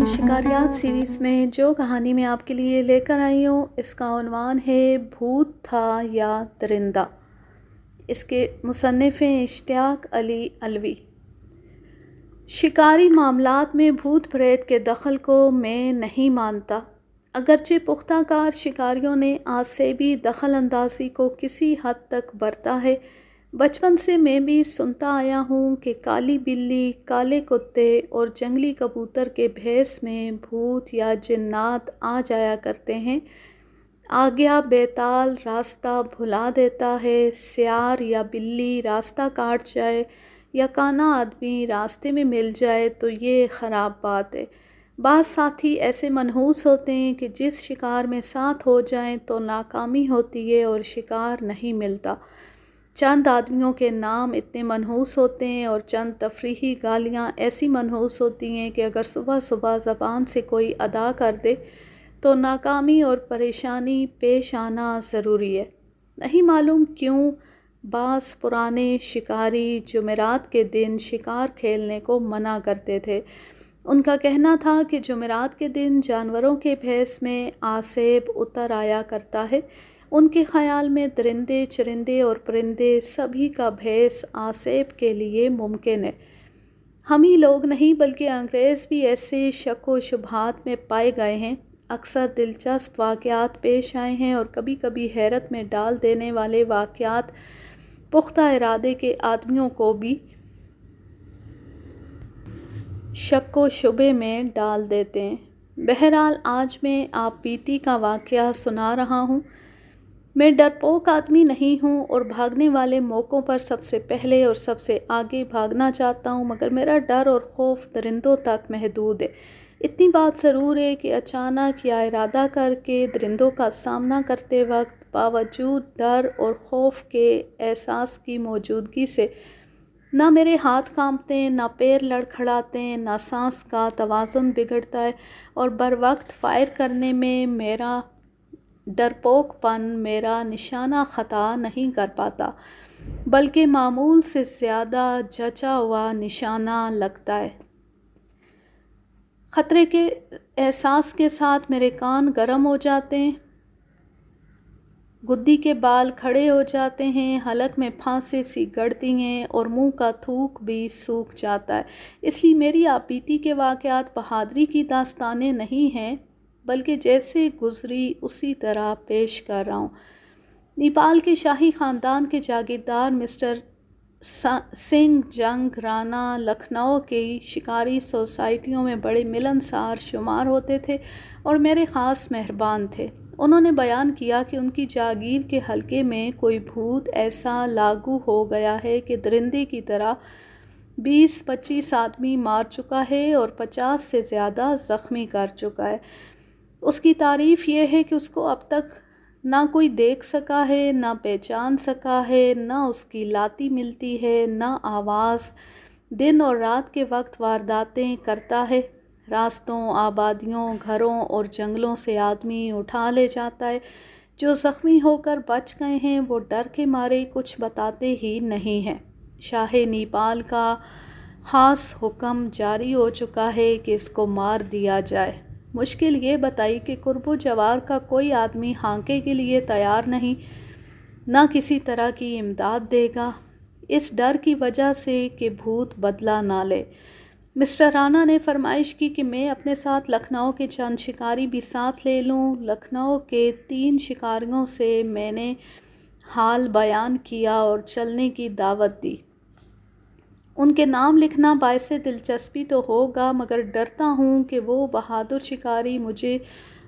شکاریات series میں جو کہانی میں آپ کے لیے لے کر آئی ہوں اس کا عنوان ہے بھوت تھا یا درندہ۔ اس کے مصنف ہیں اشتیاق علی علوی۔ شکاری معاملات میں بھوت پریت کے دخل کو میں نہیں مانتا، اگرچہ پختہ کار شکاریوں نے آسیبی دخل اندازی کو کسی حد تک برتا ہے۔ بچپن سے میں بھی سنتا آیا ہوں کہ کالی بلی، کالے کتے اور جنگلی کبوتر کے بھیس میں بھوت یا جنات آ جایا کرتے ہیں۔ آگیا بیتال راستہ بھلا دیتا ہے، سیار یا بلی راستہ کاٹ جائے یا کانا آدمی راستے میں مل جائے تو یہ خراب بات ہے۔ بعض ساتھی ایسے منحوس ہوتے ہیں کہ جس شکار میں ساتھ ہو جائیں تو ناکامی ہوتی ہے اور شکار نہیں ملتا۔ چند آدمیوں کے نام اتنے منحوس ہوتے ہیں اور چند تفریحی گالیاں ایسی منحوس ہوتی ہیں کہ اگر صبح صبح زبان سے کوئی ادا کر دے تو ناکامی اور پریشانی پیش آنا ضروری ہے۔ نہیں معلوم کیوں بعض پرانے شکاری جمعرات کے دن شکار کھیلنے کو منع کرتے تھے۔ ان کا کہنا تھا کہ جمعرات کے دن جانوروں کے بھیس میں آسیب اتر آیا کرتا ہے۔ ان کے خیال میں درندے، چرندے اور پرندے سبھی کا بھیس آسیب کے لیے ممکن ہے۔ ہم ہی لوگ نہیں بلکہ انگریز بھی ایسے شک و شبہات میں پائے گئے ہیں۔ اکثر دلچسپ واقعات پیش آئے ہیں اور کبھی کبھی حیرت میں ڈال دینے والے واقعات پختہ ارادے کے آدمیوں کو بھی شک و شبے میں ڈال دیتے ہیں۔ بہرحال آج میں آپ بیتی کا واقعہ سنا رہا ہوں۔ میں ڈرپوک آدمی نہیں ہوں اور بھاگنے والے موقعوں پر سب سے پہلے اور سب سے آگے بھاگنا چاہتا ہوں، مگر میرا ڈر اور خوف درندوں تک محدود ہے۔ اتنی بات ضرور ہے کہ اچانک یا ارادہ کر کے درندوں کا سامنا کرتے وقت باوجود ڈر اور خوف کے احساس کی موجودگی سے نہ میرے ہاتھ کانپتے ہیں، نہ پیر لڑکھڑاتے ہیں، نہ سانس کا توازن بگڑتا ہے اور بروقت فائر کرنے میں میرا ڈرپوک پن میرا نشانہ خطا نہیں کر پاتا، بلکہ معمول سے زیادہ جچا ہوا نشانہ لگتا ہے۔ خطرے کے احساس کے ساتھ میرے کان گرم ہو جاتے ہیں، گدی کے بال کھڑے ہو جاتے ہیں، حلق میں پھانسیں سی گڑتی ہیں اور منہ کا تھوک بھی سوکھ جاتا ہے۔ اس لیے میری آپ بیتی کے واقعات بہادری کی داستانیں نہیں ہیں، بلکہ جیسے گزری اسی طرح پیش کر رہا ہوں۔ نیپال کے شاہی خاندان کے جاگیردار مسٹر سنگھ جنگ رانا لکھنؤ کی شکاری سوسائٹیوں میں بڑے ملنسار شمار ہوتے تھے اور میرے خاص مہربان تھے۔ انہوں نے بیان کیا کہ ان کی جاگیر کے حلقے میں کوئی بھوت ایسا لاگو ہو گیا ہے کہ درندے کی طرح 20-25 آدمی مار چکا ہے اور 50 سے زیادہ زخمی کر چکا ہے۔ اس کی تعریف یہ ہے کہ اس کو اب تک نہ کوئی دیکھ سکا ہے، نہ پہچان سکا ہے، نہ اس کی لاتی ملتی ہے، نہ آواز۔ دن اور رات کے وقت وارداتیں کرتا ہے، راستوں، آبادیوں، گھروں اور جنگلوں سے آدمی اٹھا لے جاتا ہے۔ جو زخمی ہو کر بچ گئے ہیں وہ ڈر کے مارے کچھ بتاتے ہی نہیں ہیں۔ شاہ نیپال کا خاص حکم جاری ہو چکا ہے کہ اس کو مار دیا جائے۔ مشکل یہ بتائی کہ قرب و جوار کا کوئی آدمی ہانکے کے لیے تیار نہیں، نہ کسی طرح کی امداد دے گا، اس ڈر کی وجہ سے کہ بھوت بدلہ نہ لے۔ مسٹر رانا نے فرمائش کی کہ میں اپنے ساتھ لکھنؤ کے چند شکاری بھی ساتھ لے لوں۔ لکھنؤ کے 3 شکاریوں سے میں نے حال بیان کیا اور چلنے کی دعوت دی۔ ان کے نام لکھنا باعث دلچسپی تو ہوگا، مگر ڈرتا ہوں کہ وہ بہادر شکاری مجھے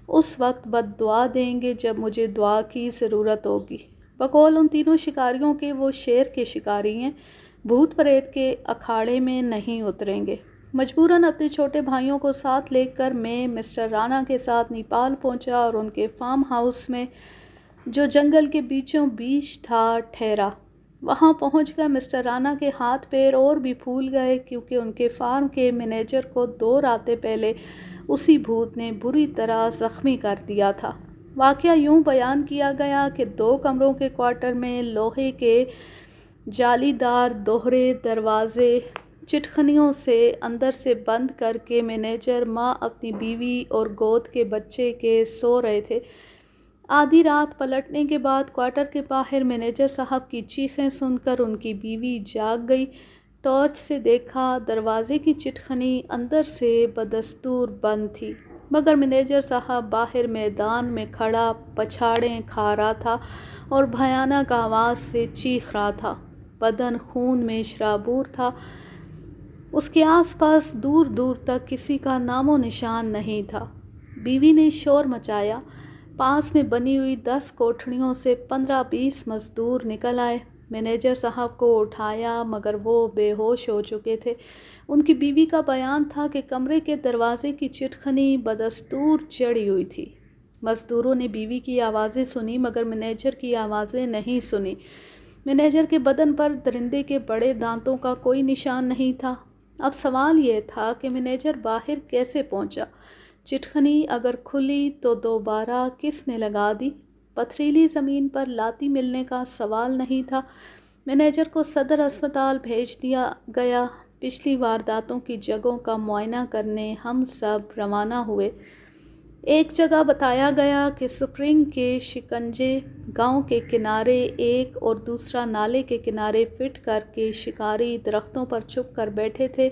اس وقت بد دعا دیں گے جب مجھے دعا کی ضرورت ہوگی۔ بقول ان تینوں شکاریوں کے وہ شیر کے شکاری ہیں، بھوت پریت کے اکھاڑے میں نہیں اتریں گے۔ مجبوراً اپنے چھوٹے بھائیوں کو ساتھ لے کر میں مسٹر رانا کے ساتھ نیپال پہنچا اور ان کے فارم ہاؤس میں جو جنگل کے بیچوں بیچ تھا ٹھہرا۔ وہاں پہنچ کر مسٹر رانا کے ہاتھ پیر اور بھی پھول گئے کیونکہ ان کے فارم کے مینیجر کو 2 راتیں پہلے اسی بھوت نے بری طرح زخمی کر دیا تھا۔ واقعہ یوں بیان کیا گیا کہ 2 کمروں کے کوارٹر میں لوہے کے جالی دار دوہرے دروازے چٹخنیوں سے اندر سے بند کر کے مینیجر، ماں اپنی بیوی اور گود کے بچے کے سو رہے تھے۔ آدھی رات پلٹنے کے بعد کوارٹر کے باہر مینیجر صاحب کی چیخیں سن کر ان کی بیوی جاگ گئی۔ ٹارچ سے دیکھا، دروازے کی چٹخنی اندر سے بدستور بند تھی، مگر مینیجر صاحب باہر میدان میں کھڑا پچھاڑیں کھا رہا تھا اور بھیانک آواز سے چیخ رہا تھا۔ بدن خون میں شرابور تھا۔ اس کے آس پاس دور دور تک کسی کا نام و نشان نہیں تھا۔ بیوی نے شور مچایا۔ پاس میں بنی ہوئی 10 کوٹھڑیوں سے 15-20 مزدور نکل آئے۔ مینیجر صاحب کو اٹھایا مگر وہ بے ہوش ہو چکے تھے۔ ان کی بیوی کا بیان تھا کہ کمرے کے دروازے کی چٹخنی بدستور چڑھی ہوئی تھی۔ مزدوروں نے بیوی کی آوازیں سنی مگر مینیجر کی آوازیں نہیں سنی۔ مینیجر کے بدن پر درندے کے بڑے دانتوں کا کوئی نشان نہیں تھا۔ اب سوال یہ تھا کہ مینیجر باہر کیسے پہنچا؟ چٹخنی اگر کھلی تو دوبارہ کس نے لگا دی؟ پتھریلی زمین پر لاتی ملنے کا سوال نہیں تھا۔ مینیجر کو صدر اسپتال بھیج دیا گیا۔ پچھلی وارداتوں کی جگہوں کا معائنہ کرنے ہم سب روانہ ہوئے۔ ایک جگہ بتایا گیا کہ سپرنگ کے شکنجے گاؤں کے کنارے ایک اور دوسرا نالے کے کنارے فٹ کر کے شکاری درختوں پر چھپ کر بیٹھے تھے۔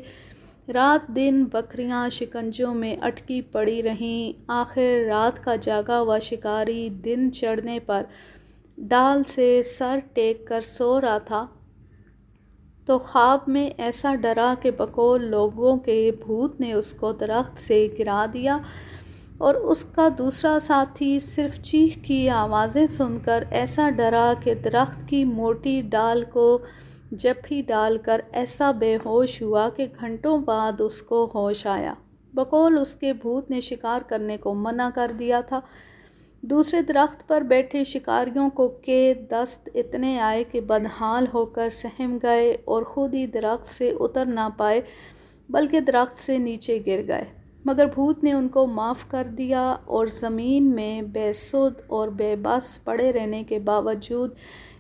رات دن بکریاں شکنجوں میں اٹکی پڑی رہیں۔ آخر رات کا جاگا ہوا شکاری دن چڑھنے پر ڈال سے سر ٹیک کر سو رہا تھا تو خواب میں ایسا ڈرا کہ بقول لوگوں کے بھوت نے اس کو درخت سے گرا دیا، اور اس کا دوسرا ساتھی صرف چیخ کی آوازیں سن کر ایسا ڈرا کہ درخت کی موٹی ڈال کو جپھی ڈال کر ایسا بے ہوش ہوا کہ گھنٹوں بعد اس کو ہوش آیا۔ بقول اس کے بھوت نے شکار کرنے کو منع کر دیا تھا۔ دوسرے درخت پر بیٹھے شکاریوں کو کے دست اتنے آئے کہ بدحال ہو کر سہم گئے اور خود ہی درخت سے اتر نہ پائے بلکہ درخت سے نیچے گر گئے، مگر بھوت نے ان کو معاف کر دیا اور زمین میں بے سود اور بے بس پڑے رہنے کے باوجود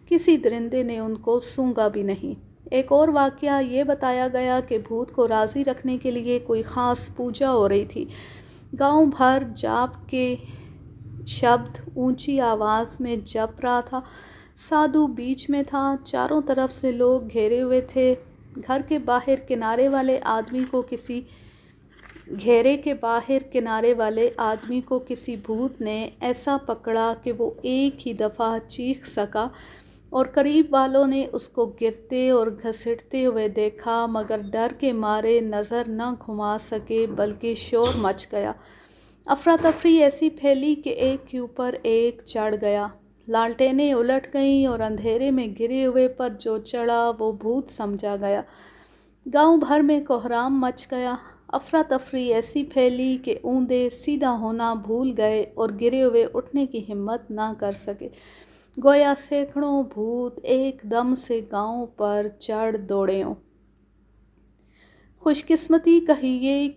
کسی درندے نے ان کو سونگھا بھی نہیں۔ ایک اور واقعہ یہ بتایا گیا کہ بھوت کو راضی رکھنے کے لیے کوئی خاص پوجا ہو رہی تھی۔ گاؤں بھر جاپ کے شبد اونچی آواز میں جپ رہا تھا۔ سادھو بیچ میں تھا، چاروں طرف سے لوگ گھیرے ہوئے تھے۔ گھر کے باہر کنارے والے آدمی کو کسی بھوت نے ایسا پکڑا کہ وہ ایک ہی دفعہ چیخ سکا، اور قریب والوں نے اس کو گرتے اور گھسیٹتے ہوئے دیکھا مگر ڈر کے مارے نظر نہ گھما سکے بلکہ شور مچ گیا۔ افراتفری ایسی پھیلی کہ ایک کے اوپر ایک چڑھ گیا۔ لالٹینیں الٹ گئیں اور اندھیرے میں گرے ہوئے پر جو چڑھا وہ بھوت سمجھا گیا۔ گاؤں بھر میں کوہرام مچ گیا۔ افراتفری ایسی پھیلی کہ اوندے سیدھا ہونا بھول گئے اور گرے ہوئے اٹھنے کی ہمت نہ کر سکے۔ گویا سینکڑوں بھوت ایک دم سے گاؤں پر چڑھ دوڑے ہوں۔ خوش قسمتی کہیے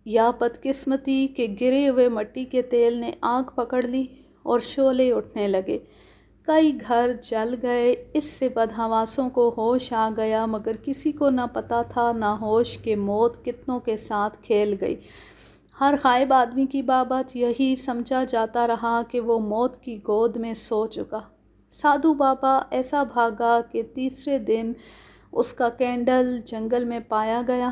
یا بدقسمتی کہ گرے ہوئے مٹی کے تیل نے آگ پکڑ لی اور شعلے اٹھنے لگے۔ کئی گھر جل گئے۔ اس سے بدحواسوں کو ہوش آ گیا مگر کسی کو نہ پتہ تھا نہ ہوش کہ موت کتنوں کے ساتھ کھیل گئی۔ ہر غائب آدمی کی بابت یہی سمجھا جاتا رہا کہ وہ موت کی گود میں سو چکا۔ سادھو بابا ایسا بھاگا کہ تیسرے دن اس کا کینڈل جنگل میں پایا گیا۔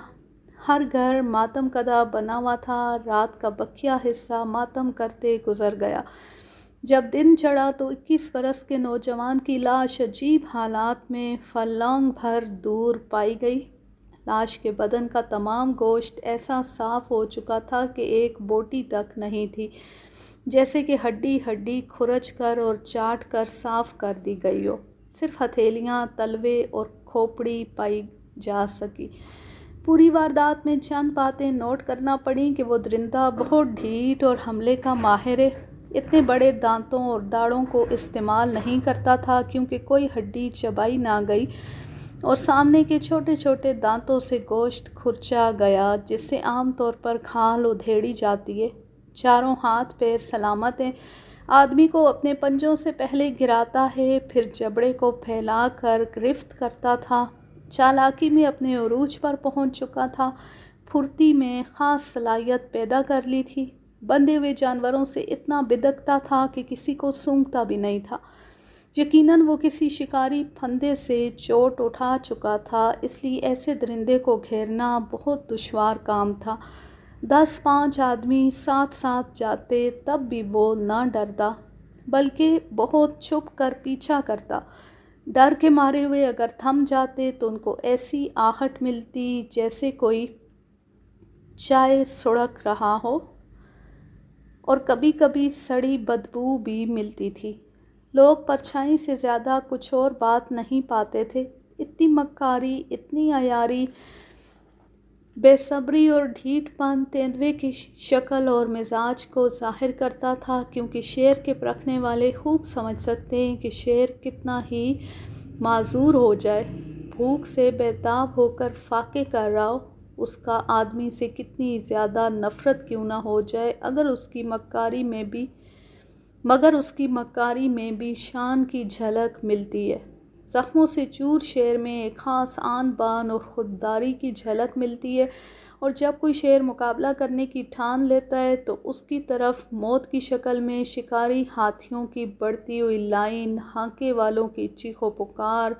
ہر گھر ماتم کدہ بنا ہوا تھا۔ رات کا بقیہ حصہ ماتم کرتے گزر گیا۔ جب دن چڑھا تو 21 برس کے نوجوان کی لاش عجیب حالات میں فلنگ بھر دور پائی گئی۔ لاش کے بدن کا تمام گوشت ایسا صاف ہو چکا تھا کہ ایک بوٹی تک نہیں تھی، جیسے کہ ہڈی ہڈی کھرچ کر اور چاٹ کر صاف کر دی گئی ہو۔ صرف ہتھیلیاں، تلوے اور کھوپڑی پائی جا سکی۔ پوری واردات میں چند باتیں نوٹ کرنا پڑیں کہ وہ درندہ بہت ڈھیٹ اور حملے کا ماہر اتنے بڑے دانتوں اور داڑھوں کو استعمال نہیں کرتا تھا کیونکہ کوئی ہڈی چبائی نہ گئی اور سامنے کے چھوٹے چھوٹے دانتوں سے گوشت کھرچا گیا جس سے عام طور پر کھال ادھیڑی جاتی ہے۔ چاروں ہاتھ پیر سلامت ہیں۔ آدمی کو اپنے پنجوں سے پہلے گراتا ہے، پھر جبڑے کو پھیلا کر گرفت کرتا تھا۔ چالاکی میں اپنے عروج پر پہنچ چکا تھا، پھرتی میں خاص صلاحیت پیدا کر لی تھی، بندھے ہوئے جانوروں سے اتنا بدکتا تھا کہ کسی کو سونگھتا بھی نہیں تھا۔ یقیناً وہ کسی شکاری پھندے سے چوٹ اٹھا چکا تھا، اس لیے ایسے درندے کو گھیرنا بہت دشوار کام تھا۔ 10-5 آدمی ساتھ ساتھ جاتے تب بھی وہ نہ ڈرتا، بلکہ بہت چھپ کر پیچھا کرتا۔ ڈر کے مارے ہوئے اگر تھم جاتے تو ان کو ایسی آہٹ ملتی جیسے کوئی چائے سڑک رہا ہو، اور کبھی کبھی سڑی بدبو بھی ملتی تھی۔ لوگ پرچھائی سے زیادہ کچھ اور بات نہیں پاتے تھے۔ اتنی مکاری، اتنی عیاری، بے صبری اور ڈھیٹ پن تیندوے کی شکل اور مزاج کو ظاہر کرتا تھا، کیونکہ شیر کے پرکھنے والے خوب سمجھ سکتے ہیں کہ شیر کتنا ہی معذور ہو جائے، بھوک سے بیتاب ہو کر فاقے کر رہا ہو، اس کا آدمی سے کتنی زیادہ نفرت کیوں نہ ہو جائے، مگر اس کی مکاری میں بھی شان کی جھلک ملتی ہے۔ زخموں سے چور شیر میں ایک خاص آن بان اور خودداری کی جھلک ملتی ہے، اور جب کوئی شیر مقابلہ کرنے کی ٹھان لیتا ہے تو اس کی طرف موت کی شکل میں شکاری ہاتھیوں کی بڑھتی ہوئی لائن، ہانکے والوں کی چیخ و پکار،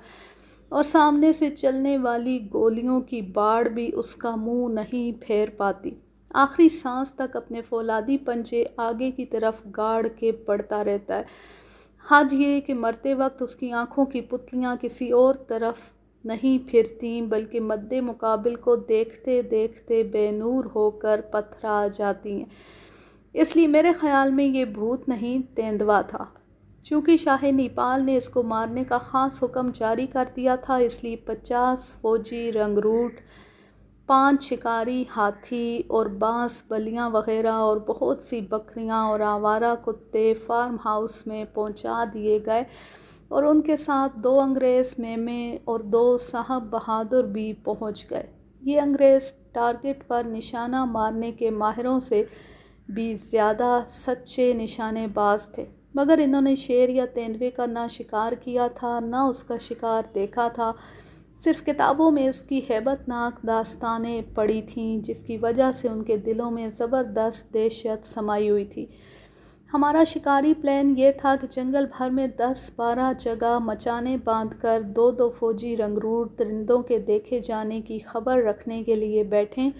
اور سامنے سے چلنے والی گولیوں کی باڑ بھی اس کا منہ نہیں پھیر پاتی۔ آخری سانس تک اپنے فولادی پنجے آگے کی طرف گاڑ کے بڑھتا رہتا ہے۔ حد یہ کہ مرتے وقت اس کی آنکھوں کی پتلیاں کسی اور طرف نہیں پھرتیں، بلکہ مد مقابل کو دیکھتے دیکھتے بے نور ہو کر پتھرا جاتی ہیں۔ اس لیے میرے خیال میں یہ بھوت نہیں، تیندوا تھا۔ چونکہ شاہ نیپال نے اس کو مارنے کا خاص حکم جاری کر دیا تھا، اس لیے 50 فوجی رنگروٹ، 5 شکاری ہاتھی اور بانس بلیاں وغیرہ اور بہت سی بکریاں اور آوارہ کتے فارم ہاؤس میں پہنچا دیے گئے، اور ان کے ساتھ 2 انگریز میمے اور 2 صاحب بہادر بھی پہنچ گئے۔ یہ انگریز ٹارگٹ پر نشانہ مارنے کے ماہروں سے بھی زیادہ سچے نشانے باز تھے، مگر انہوں نے شیر یا تیندوے کا نہ شکار کیا تھا، نہ اس کا شکار دیکھا تھا، صرف کتابوں میں اس کی ہیبت ناک داستانیں پڑھی تھیں، جس کی وجہ سے ان کے دلوں میں زبردست دہشت سمائی ہوئی تھی۔ ہمارا شکاری پلان یہ تھا کہ جنگل بھر میں 10-12 جگہ مچانیں باندھ کر 2-2 فوجی رنگروٹ درندوں کے دیکھے جانے کی خبر رکھنے کے لیے بیٹھیں،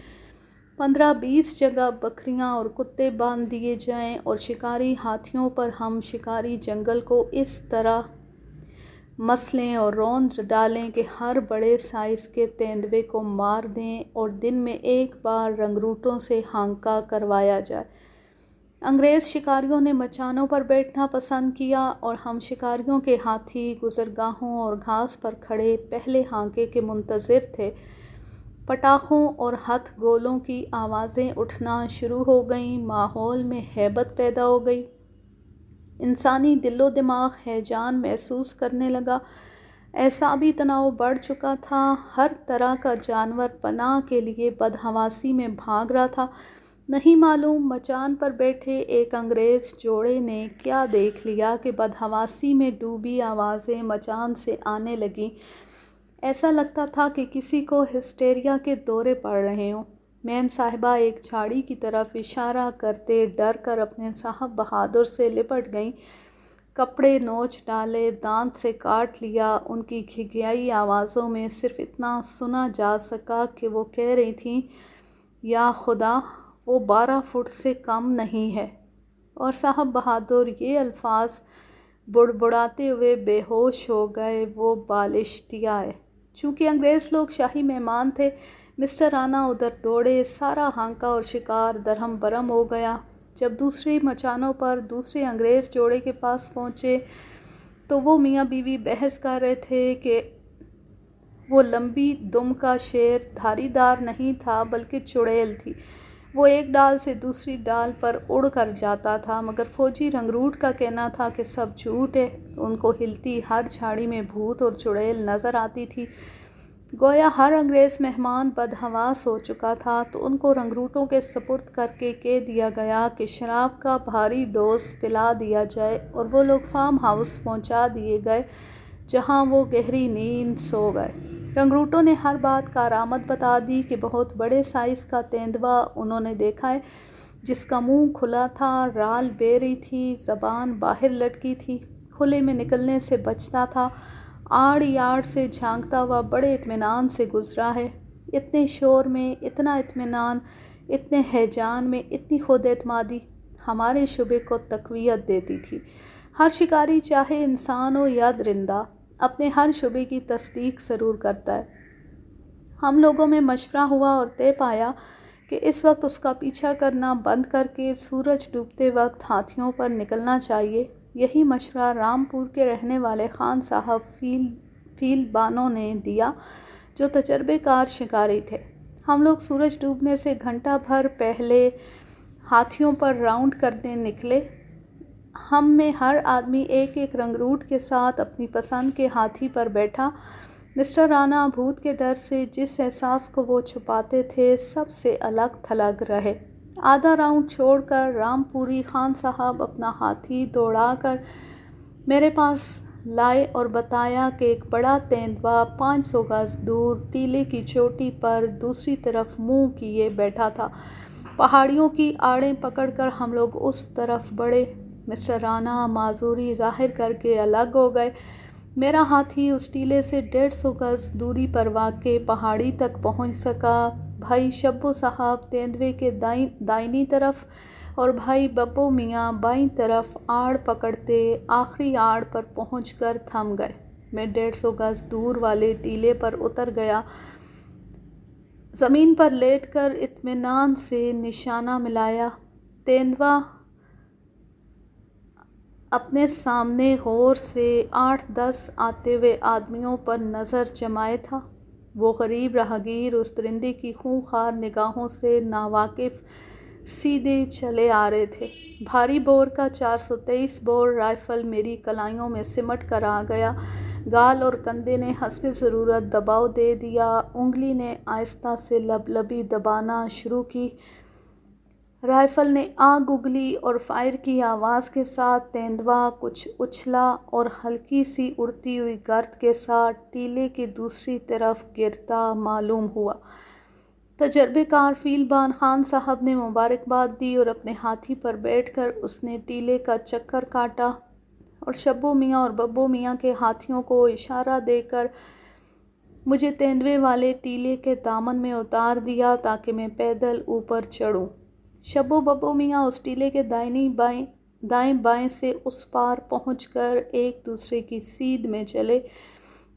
15-20 جگہ بکریاں اور کتے باندھ دیے جائیں، اور شکاری ہاتھیوں پر ہم شکاری جنگل کو اس طرح مسلیں اور روند ڈالیں کہ ہر بڑے سائز کے تیندوے کو مار دیں، اور دن میں ایک بار رنگروٹوں سے ہانکا کروایا جائے۔ انگریز شکاریوں نے مچانوں پر بیٹھنا پسند کیا، اور ہم شکاریوں کے ہاتھی گزرگاہوں اور گھاس پر کھڑے پہلے ہانکے کے منتظر تھے۔ پٹاخوں اور ہتھ گولوں کی آوازیں اٹھنا شروع ہو گئیں، ماحول میں ہیبت پیدا ہو گئی، انسانی دل و دماغ ہیجان محسوس کرنے لگا، اعصابی تناؤ بڑھ چکا تھا، ہر طرح کا جانور پناہ کے لیے بدحواسی میں بھاگ رہا تھا۔ نہیں معلوم مچان پر بیٹھے ایک انگریز جوڑے نے کیا دیکھ لیا کہ بدحواسی میں ڈوبی آوازیں مچان سے آنے لگیں، ایسا لگتا تھا کہ کسی کو ہسٹیریا کے دورے پڑ رہے ہوں۔ میم صاحبہ ایک جھاڑی کی طرف اشارہ کرتے ڈر کر اپنے صاحب بہادر سے لپٹ گئیں، کپڑے نوچ ڈالے، دانت سے کاٹ لیا۔ ان کی گھگیائی آوازوں میں صرف اتنا سنا جا سکا کہ وہ کہہ رہی تھیں، یا خدا، وہ 12 فٹ سے کم نہیں ہے، اور صاحب بہادر یہ الفاظ بڑبڑاتے ہوئے بے ہوش ہو گئے، وہ بالشتیہ ہے۔ چونکہ انگریز لوگ شاہی مہمان تھے، مسٹر رانا ادھر دوڑے، سارا ہانکا اور شکار درہم برہم ہو گیا۔ جب دوسری مچانوں پر دوسرے انگریز جوڑے کے پاس پہنچے تو وہ میاں بیوی بحث کر رہے تھے کہ وہ لمبی دم کا شیر دھاری دار نہیں تھا بلکہ چڑیل تھی، وہ ایک ڈال سے دوسری ڈال پر اڑ کر جاتا تھا، مگر فوجی رنگروٹ کا کہنا تھا کہ سب جھوٹ ہے، ان کو ہلتی ہر جھاڑی میں بھوت اور چڑیل نظر آتی تھی۔ گویا ہر انگریز مہمان بدحواس ہو چکا تھا، تو ان کو رنگروٹوں کے سپرد کر کے کہہ دیا گیا کہ شراب کا بھاری ڈوز پلا دیا جائے، اور وہ لوگ فارم ہاؤس پہنچا دیے گئے، جہاں وہ گہری نیند سو گئے۔ رنگروٹوں نے ہر بات کارآمد بتا دی کہ بہت بڑے سائز کا تیندوا انہوں نے دیکھا ہے، جس کا منہ کھلا تھا، رال بے رہی تھی، زبان باہر لٹکی تھی، کھلے میں نکلنے سے بچتا تھا، آڑ یاڑ سے جھانکتا ہوا بڑے اطمینان سے گزرا ہے۔ اتنے شور میں اتنا اطمینان، اتنے ہیجان میں اتنی خود اعتمادی ہمارے شبے کو تقویت دیتی تھی۔ ہر شکاری چاہے انسان ہو یا درندہ اپنے ہر شبے کی تصدیق ضرور کرتا ہے۔ ہم لوگوں میں مشورہ ہوا اور طے پایا کہ اس وقت اس کا پیچھا کرنا بند کر کے سورج ڈوبتے وقت ہاتھیوں پر نکلنا چاہیے۔ یہی مشورہ رامپور کے رہنے والے خان صاحب فیل بانو نے دیا، جو تجربے کار شکاری تھے۔ ہم لوگ سورج ڈوبنے سے گھنٹہ بھر پہلے ہاتھیوں پر راؤنڈ کرنے نکلے۔ ہم میں ہر آدمی ایک ایک رنگروٹ کے ساتھ اپنی پسند کے ہاتھی پر بیٹھا۔ مسٹر رانا بھوت کے ڈر سے جس احساس کو وہ چھپاتے تھے سب سے الگ تھلگ رہے۔ آدھا راؤنڈ چھوڑ کر رامپوری خان صاحب اپنا ہاتھی دوڑا کر میرے پاس لائے اور بتایا کہ ایک بڑا تیندوا 500 گز دور ٹیلے کی چوٹی پر دوسری طرف منہ کیے بیٹھا تھا۔ پہاڑیوں کی آڑیں پکڑ کر ہم لوگ اس طرف بڑھے۔ مسٹر رانا معذوری ظاہر کر کے الگ ہو گئے۔ میرا ہاتھی اس ٹیلے سے 150 گز دوری پر واقع پہاڑی تک پہنچ سکا۔ بھائی شبو صاحب تیندوے کے دائنی طرف اور بھائی ببو میاں بائیں طرف آڑ پکڑتے آخری آڑ پر پہنچ کر تھم گئے۔ میں 150 گز دور والے ٹیلے پر اتر گیا، زمین پر لیٹ کر اطمینان سے نشانہ ملایا۔ تیندوا اپنے سامنے غور سے 8-10 آتے ہوئے آدمیوں پر نظر جمائے تھا۔ وہ غریب راہگیر اس درندے کی خونخوار نگاہوں سے ناواقف سیدھے چلے آ رہے تھے۔ بھاری بور کا 423 بور رائفل میری کلائیوں میں سمٹ کر آ گیا۔ گال اور کندھے نے حسب ضرورت دباؤ دے دیا۔ انگلی نے آہستہ سے لبلبی دبانا شروع کی۔ رائفل نے آگ اگلی اور فائر کی آواز کے ساتھ تیندوا کچھ اچھلا اور ہلکی سی اڑتی ہوئی گرد کے ساتھ ٹیلے کی دوسری طرف گرتا معلوم ہوا۔ تجربے کار فیل بان خان صاحب نے مبارکباد دی اور اپنے ہاتھی پر بیٹھ کر اس نے ٹیلے کا چکر کاٹا اور شبو میاں اور ببو میاں کے ہاتھیوں کو اشارہ دے کر مجھے تیندوے والے ٹیلے کے دامن میں اتار دیا تاکہ میں پیدل اوپر چڑھوں۔ شبو ببو میاں اس ٹیلے کے دائیں بائیں سے اس پار پہنچ کر ایک دوسرے کی سیدھ میں چلے۔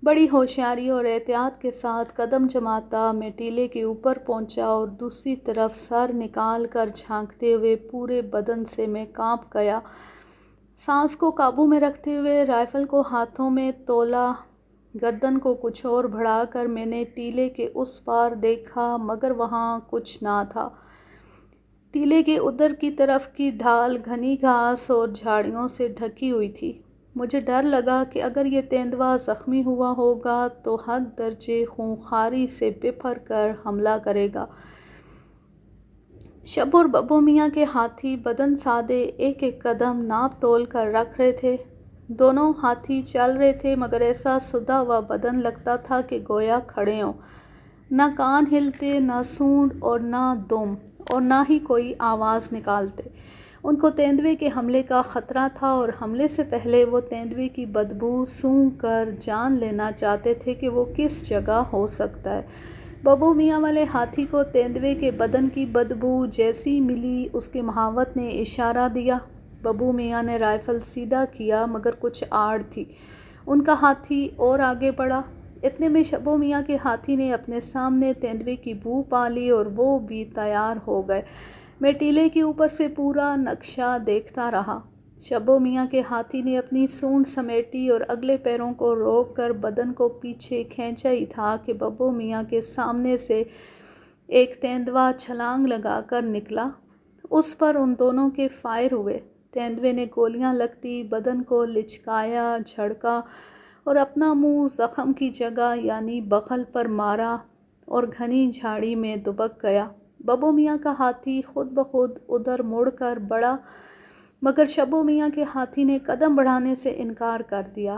بڑی ہوشیاری اور احتیاط کے ساتھ قدم جماتا میں ٹیلے کے اوپر پہنچا اور دوسری طرف سر نکال کر جھانکتے ہوئے پورے بدن سے میں کانپ گیا۔ سانس کو قابو میں رکھتے ہوئے رائفل کو ہاتھوں میں تولا، گردن کو کچھ اور بڑھا کر میں نے ٹیلے کے اس پار دیکھا مگر وہاں کچھ نہ تھا۔ ٹیلے کے ادھر کی طرف کی ڈھال گھنی گھاس اور جھاڑیوں سے ڈھکی ہوئی تھی۔ مجھے ڈر لگا کہ اگر یہ تیندوا زخمی ہوا ہوگا تو حد درجے خونخواری سے بپھر کر حملہ کرے گا۔ شبو اور ببو میاں کے ہاتھی بدن سادے ایک ایک قدم ناپ تول کر رکھ رہے تھے۔ دونوں ہاتھی چل رہے تھے مگر ایسا سدا ہوا بدن لگتا تھا کہ گویا کھڑے ہوں۔ نہ کان ہلتے، نہ سونڈ اور نہ دم، اور نہ ہی کوئی آواز نکالتے۔ ان کو تیندوے کے حملے کا خطرہ تھا اور حملے سے پہلے وہ تیندوے کی بدبو سونگھ کر جان لینا چاہتے تھے کہ وہ کس جگہ ہو سکتا ہے۔ ببو میاں والے ہاتھی کو تیندوے کے بدن کی بدبو جیسی ملی اس کے مہاوت نے اشارہ دیا۔ ببو میاں نے رائفل سیدھا کیا مگر کچھ آڑ تھی۔ ان کا ہاتھی اور آگے بڑھا۔ اتنے میں شبو میاں کے ہاتھی نے اپنے سامنے تیندوے کی بو پا لی اور وہ بھی تیار ہو گئے۔ میں ٹیلے کے اوپر سے پورا نقشہ دیکھتا رہا۔ شبو میاں کے ہاتھی نے اپنی سونڈ سمیٹی اور اگلے پیروں کو روک کر بدن کو پیچھے کھینچا ہی تھا کہ ببو میاں کے سامنے سے ایک تیندوا چھلانگ لگا کر نکلا۔ اس پر ان دونوں کے فائر ہوئے۔ تیندوے نے گولیاں لگتی بدن کو لچکایا، جھڑکا اور اپنا منہ زخم کی جگہ یعنی بغل پر مارا اور گھنی جھاڑی میں دبک گیا۔ ببو میاں کا ہاتھی خود بخود ادھر مڑ کر بڑھا مگر شبو میاں کے ہاتھی نے قدم بڑھانے سے انکار کر دیا۔